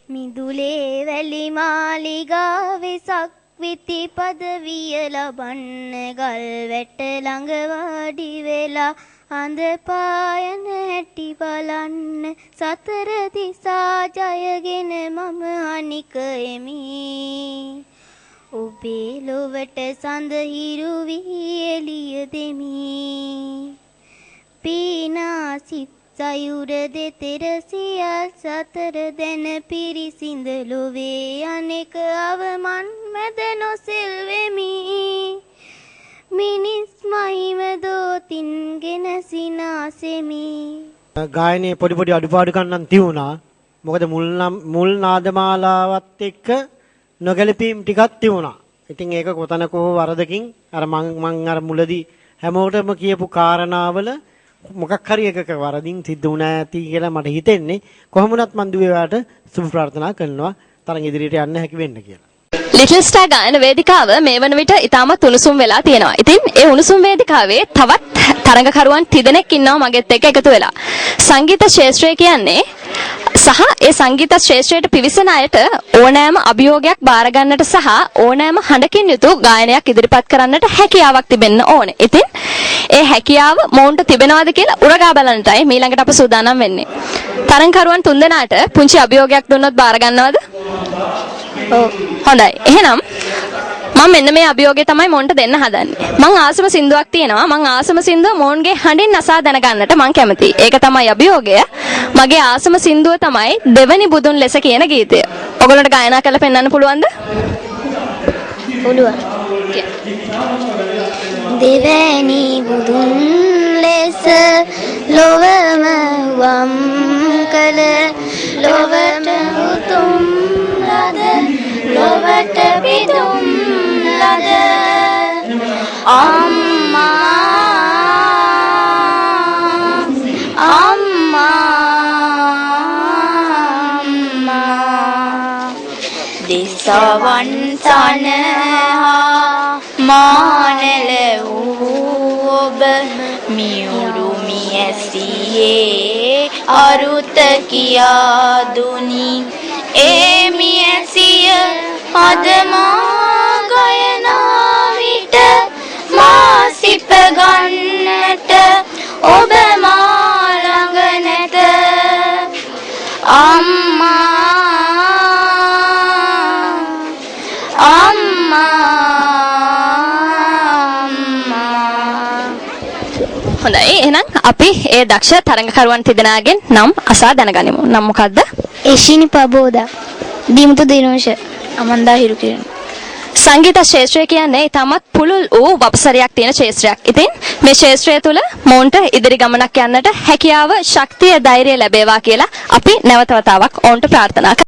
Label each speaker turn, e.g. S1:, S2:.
S1: මිදුලේ වැලි මාලිගාවේ සක්විති පදවිය ලබන්න ගල් වැට ළඟ වාඩි වෙලා අඳ පායන හැටි බලන්න සතර දිසා ජයගෙන මම අනික එමි ඔබේ ලොවට සඳ හිරු වී එළිය දෙමි පීනාසිත සයුර දෙතෙර සියල් සතර දැන පිරිසිඳ ලොවේ අනෙක අවමන් මැද නොසෙල්වෙමි මිනිස් මහිම දෝතින්ගෙන සිනාසෙමි
S2: ගායනයේ පොඩි පොඩි අඩුපාඩුකම් නම් තියුණා මොකද මුල් නාදමාලාවත් එක්ක නොගැලපීම් ටිකක් තියුණා ඉතින් ඒක කොතනකෝ වරදකින් අර මං අර මුලදී හැමෝටම කියපු කාරණාවල මොකක් හරි එකක වරදින් සිද්ධ වුණා ඇති කියලා මට හිතෙන්නේ කොහොම වුණත් මන් දුවේ වාට සුබ ප්‍රාර්ථනා කරනවා තරඟ ඉදිරියට යන්න හැකි වෙන්න කියලා.
S3: ලිටල් ස්ටාර් ගායන වේදිකාව මේ වන විට ඉතාමත් උණුසුම් වෙලා තියෙනවා. ඉතින් ඒ උණුසුම් වේදිකාවේ තවත් තරඟකරුවන් තිදෙනෙක් ඉන්නවා මගෙත් එක්ක එකතු වෙලා. සංගීත ශාස්ත්‍රය කියන්නේ සහ ඒ සංගීත ශාස්ත්‍රයට පිවිසෙන අයට ඕනෑම අභියෝගයක් බාර ගන්නට සහ ඕනෑම හඬකින් යුතු ගායනයක් ඉදිරිපත් කරන්නට හැකියාවක් තිබෙන්න ඕනේ. ඉතින් ඒ හැකියාව මොවුන්ට තිබෙනවද කියලා උරගා බලන්නටයි ඊළඟට අප සූදානම් වෙන්නේ. තරඟකරුවන් තුන්දෙනාට පුංචි අභියෝගයක් දුන්නොත් බාර ගන්නවද? ඔව්. හොඳයි. එහෙනම් මම මෙන්න මේ අභියෝගය තමයි මොන්ට දෙන්න හදන්නේ. මං ආසම සින්දුවක් තියෙනවා. මං ආසම සින්දුව මොන්ගේ හඬින් අසා දැනගන්නට මං කැමතියි. ඒක තමයි අභියෝගය. මගේ ආසම සින්දුව තමයි දෙවනි බුදුන් ලෙස කියන ගීතය. ඔයගොල්ලන්ට ගායනා කරලා පෙන්වන්න පුළුවන්ද?
S1: පුළුවන්. දෙවැනි බුදුන් ලෙස ලොවම වම් කළ ලොවට උතුම් ලද ලොවට පිදුම් ලද අම්මා දෙසවන් සනහා මානල වූ ඔබ මියුරු මියසියේ අරුත කියා දුනි ඒ මියසිය අදමා ගයනා විට මා සිප ගන්නට ඔබ මා ළඟ නැත අම්මා
S3: හොඳයි එහෙනම් අපි ඒ දක්ෂ තරඟකරුවන් තිදෙනාගෙන් නම් අසා දැනගනිමු. නම් මොකද්ද?
S1: එෂිනි පබෝදා, දීමුතු දිනෝෂ, අමන්දා හිරුකිරණ.
S3: සංගීත ශාස්ත්‍රය කියන්නේ ඊටමත් පුළුල් වූ වපසරියක් තියෙන ශාස්ත්‍රයක්. ඉතින් මේ ශාස්ත්‍රය තුළ මොවුන්ට ඉදිරි ගමනක් යන්නට හැකියාව, ශක්තිය, ධෛර්යය ලැබේවා කියලා අපි නැවත වතාවක් ඔවුන්ට ප්‍රාර්ථනා